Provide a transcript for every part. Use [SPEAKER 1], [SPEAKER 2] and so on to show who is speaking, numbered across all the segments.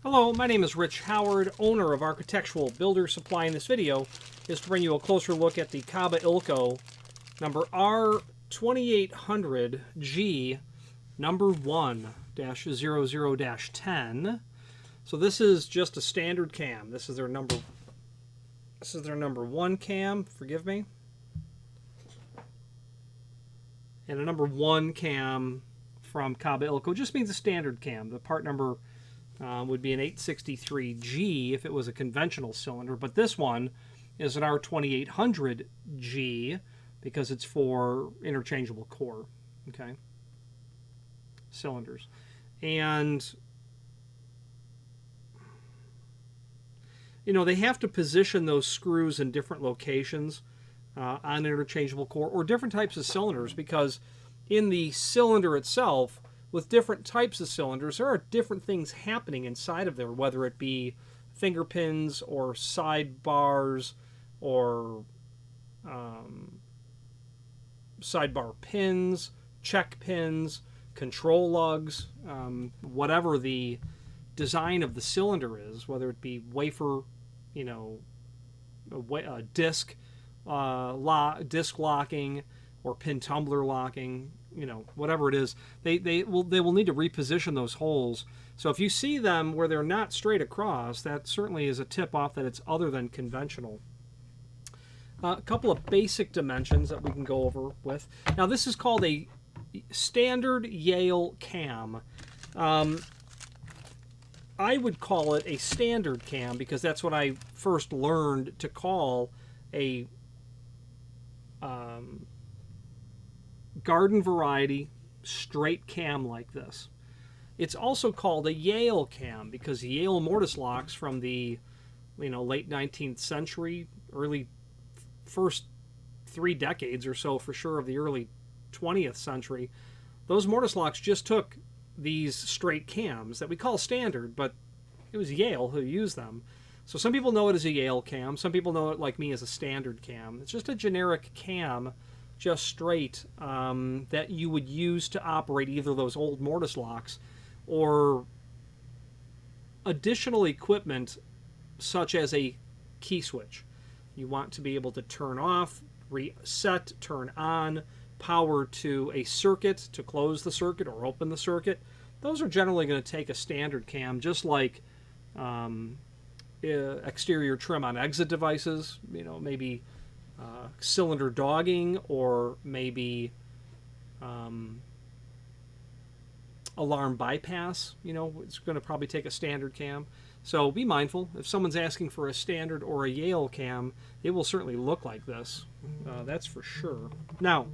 [SPEAKER 1] Hello, my name is Rich Howard, owner of Architectural Builder Supply. In this video is to bring you a closer look at the Kaba Ilco number R2800G number 1-00-10. So this is just a standard cam. This is their number one cam, forgive me. And a number 1 cam from Kaba Ilco just means a standard cam. The part number would be an 863G if it was a conventional cylinder, but this one is an R2800G because it's for interchangeable core, okay, cylinders. And you know, they have to position those screws in different locations on interchangeable core or different types of cylinders, because in the cylinder itself, with different types of cylinders, there are different things happening inside of there, whether it be finger pins or sidebars or sidebar pins, check pins, control lugs, whatever the design of the cylinder is, whether it be wafer, you know, disc locking or pin tumbler locking, you know, whatever it is, they will need to reposition those holes. So if you see them where they're not straight across, that certainly is a tip-off that it's other than conventional. A couple of basic dimensions that we can go over with. Now this is called a Standard Yale Cam. I would call it a standard cam because that's what I first learned to call a garden variety straight cam like this. It's also called a Yale cam because Yale mortise locks from the late 19th century, early first 3 decades or so for sure of the early 20th century, those mortise locks just took these straight cams that we call standard, but it was Yale who used them. So some people know it as a Yale cam, some people know it like me as a standard cam. It's just a generic cam, just straight, that you would use to operate either those old mortise locks or additional equipment such as a key switch. You want to be able to turn off, reset, turn on, power to a circuit to close the circuit or open the circuit. Those are generally going to take a standard cam, just like exterior trim on exit devices, maybe cylinder dogging, or maybe alarm bypass. It's going to probably take a standard cam. So be mindful. If someone's asking for a standard or a Yale cam, it will certainly look like this. That's for sure. Now,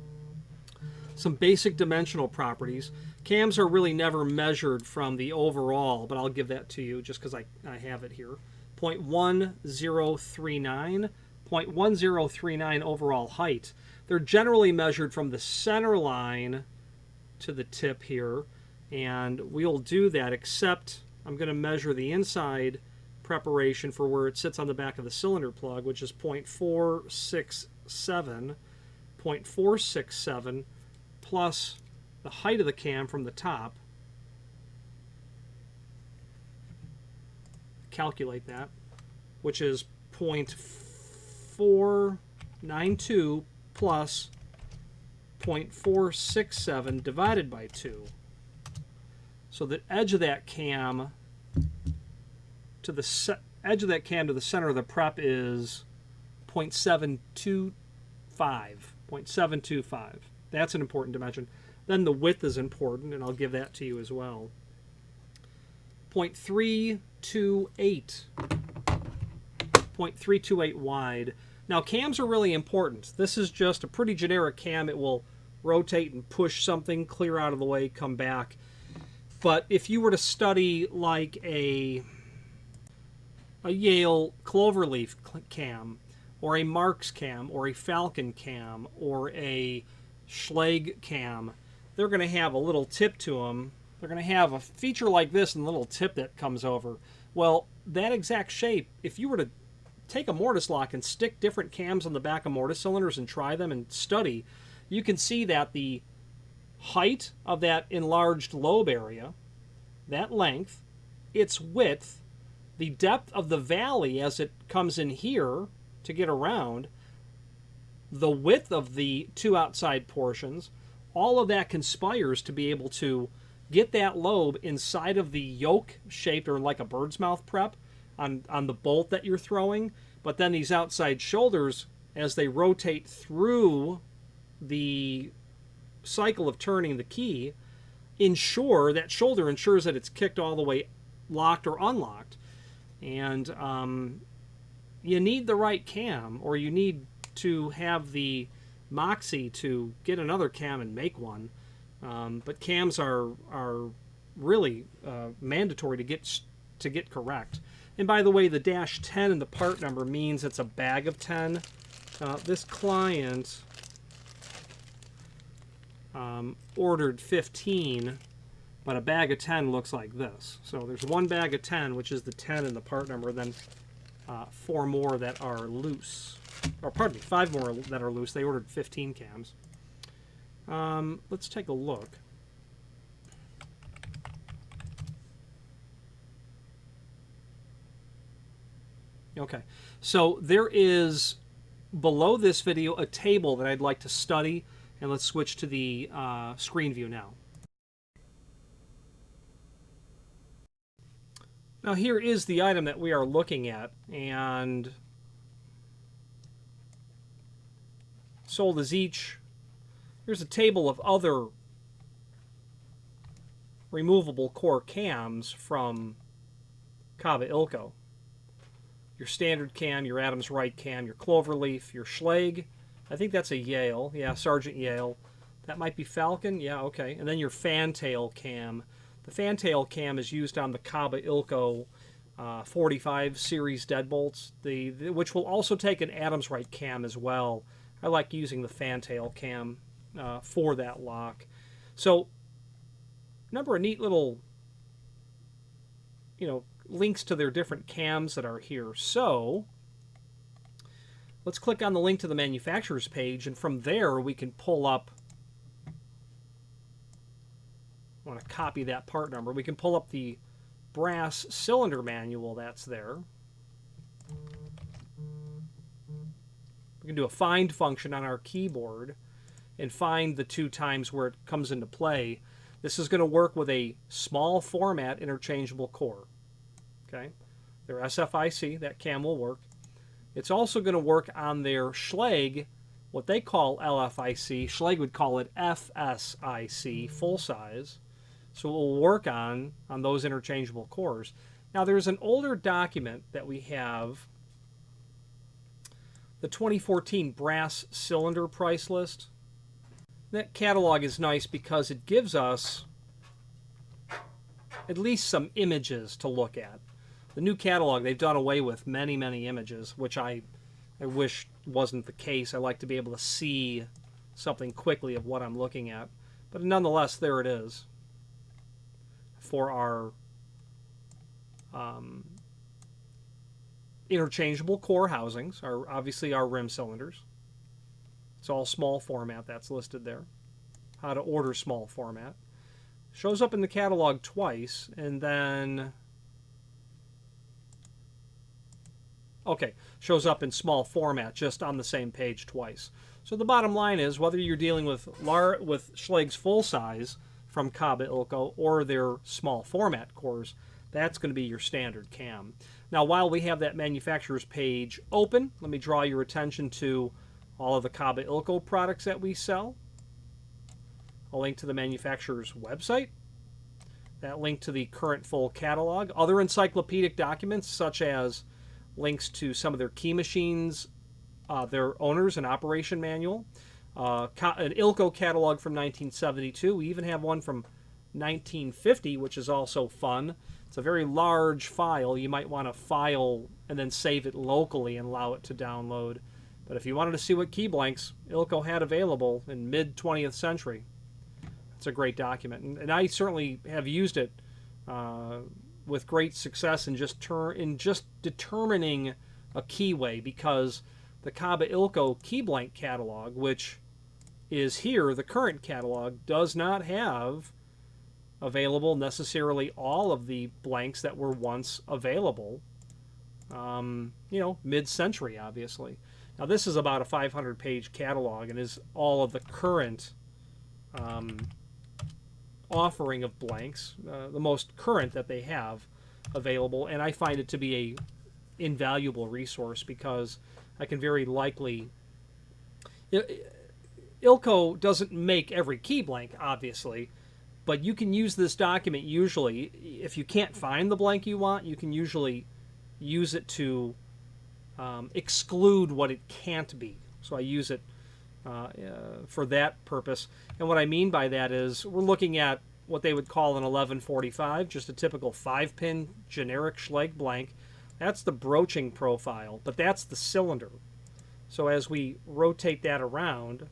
[SPEAKER 1] some basic dimensional properties. Cams are really never measured from the overall, but I'll give that to you just because I have it here. 0.1039, 0.1039 overall height. They're generally measured from the center line to the tip here, and we'll do that, except I'm going to measure the inside preparation for where it sits on the back of the cylinder plug, which is 0.467, 0.467 plus the height of the cam from the top. Calculate that, which is 0.492 plus 0.467 divided by 2. So the edge of that cam to the center of the prep is 0.725. 0.725. That's an important dimension. Then the width is important, and I'll give that to you as well. 0.328. 0.328 wide. Now cams are really important. This is just a pretty generic cam. It will rotate and push something, clear out of the way, come back. But if you were to study like a Yale Cloverleaf cam, or a Marks cam, or a Falcon cam, or a Schlage cam, they're going to have a little tip to them. They're going to have a feature like this and a little tip that comes over. Well, that exact shape, if you were to take a mortise lock and stick different cams on the back of mortise cylinders and try them and study, you can see that the height of that enlarged lobe area, that length, its width, the depth of the valley as it comes in here to get around, the width of the two outside portions, all of that conspires to be able to get that lobe inside of the yoke shaped, or like a bird's mouth prep on the bolt that you're throwing. But then these outside shoulders, as they rotate through the cycle of turning the key, that shoulder ensures that it's kicked all the way locked or unlocked. And you need the right cam, or you need to have the moxie to get another cam and make one. But cams are really mandatory to get correct. And by the way, the -10 in the part number means it's a bag of 10. This client ordered 15, but a bag of 10 looks like this. So there's one bag of 10, which is the 10 in the part number, then 4 more that are loose. Or pardon me, 5 more that are loose. They ordered 15 cams. Let's take a look. Okay, so there is below this video a table that I'd like to study, and let's switch to the screen view now. Now here is the item that we are looking at, and sold as each. Here's a table of other removable core cams from Kaba Ilco. Your standard cam, your Adams Wright cam, your Cloverleaf, your Schlage. I think that's a Yale. Yeah, Sergeant Yale. That might be Falcon. Yeah, okay. And then your fantail cam. The fantail cam is used on the Kaba Ilco 45 series deadbolts, which will also take an Adams Wright cam as well. I like using the fantail cam for that lock. So, number of neat little, links to their different cams that are here. So, let's click on the link to the manufacturer's page, and from there we can pull up, I want to copy that part number, we can pull up the brass cylinder manual that's there. We can do a find function on our keyboard and find the 2 times where it comes into play. This is going to work with a small format interchangeable core. Okay, their SFIC, that cam will work. It's also going to work on their Schlage, what they call LFIC. Schlage would call it FSIC, full size. So it will work on those interchangeable cores. Now there's an older document that we have, the 2014 brass cylinder price list. That catalog is nice because it gives us at least some images to look at. The new catalog, they've done away with many, many images, which I wish wasn't the case. I like to be able to see something quickly of what I'm looking at. But nonetheless, there it is for our interchangeable core housings, obviously our rim cylinders. It's all small format that's listed there. How to order small format. Shows up in the catalog twice, and then shows up in small format just on the same page twice. So the bottom line is, whether you're dealing with Schlage's full size from Kaba Ilco or their small format cores, that's going to be your standard cam. Now, while we have that manufacturer's page open, let me draw your attention to all of the Kaba Ilco products that we sell. A link to the manufacturer's website. That link to the current full catalog. Other encyclopedic documents, such as links to some of their key machines, their owners and operation manual, an Ilco catalog from 1972. We even have one from 1950, which is also fun. It's a very large file. You might want to file and then save it locally and allow it to download. But if you wanted to see what key blanks Ilco had available in mid-20th century, it's a great document. And I certainly have used it with great success in just determining a keyway, because the Kaba Ilco key blank catalog, which is here, the current catalog, does not have available necessarily all of the blanks that were once available, mid-century, obviously. Now, this is about a 500-page catalog and is all of the current offering of blanks, the most current that they have available, and I find it to be a invaluable resource because I can very likely... Ilco doesn't make every key blank, obviously, but you can use this document usually. If you can't find the blank you want, you can usually use it to exclude what it can't be. So I use it for that purpose. And what I mean by that is we're looking at what they would call an 1145, just a typical 5-pin generic Schlage blank. That's the broaching profile, but that's the cylinder. So as we rotate that around,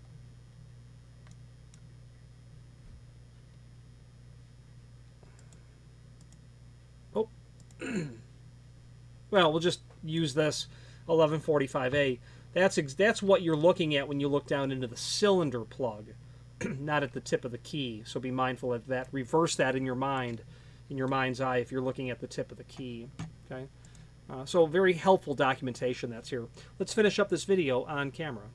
[SPEAKER 1] well, we'll just use this 1145A. That's what you're looking at when you look down into the cylinder plug, not at the tip of the key. So be mindful of that. Reverse that in your mind's eye, if you're looking at the tip of the key. Okay. So very helpful documentation that's here. Let's finish up this video on camera.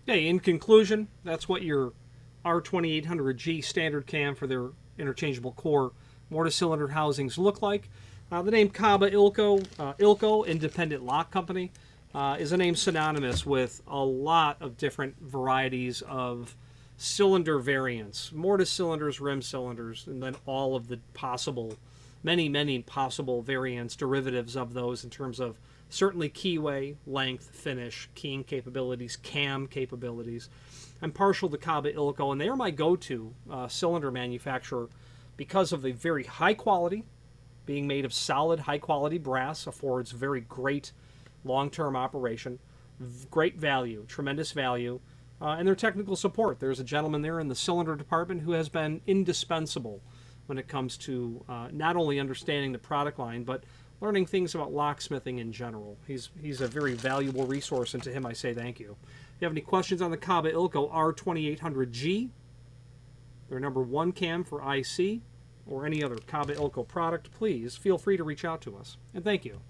[SPEAKER 1] Okay, in conclusion, that's what your R2800G standard cam for their interchangeable core mortise cylinder housings look like. The name Kaba Ilco Independent Lock Company, is a name synonymous with a lot of different varieties of cylinder variants, mortise cylinders, rim cylinders, and then all of the possible, many possible variants, derivatives of those in terms of certainly keyway, length, finish, keying capabilities, cam capabilities. I'm partial to Kaba Ilco, and they are my go-to cylinder manufacturer because of the very high quality. Being made of solid, high-quality brass affords very great long-term operation, great value, tremendous value, and their technical support. There's a gentleman there in the cylinder department who has been indispensable when it comes to not only understanding the product line, but learning things about locksmithing in general. He's a very valuable resource, and to him I say thank you. If you have any questions on the Kaba Ilco R2800G, their #1 cam for IC, or any other Kaba Ilco product, please feel free to reach out to us. And thank you.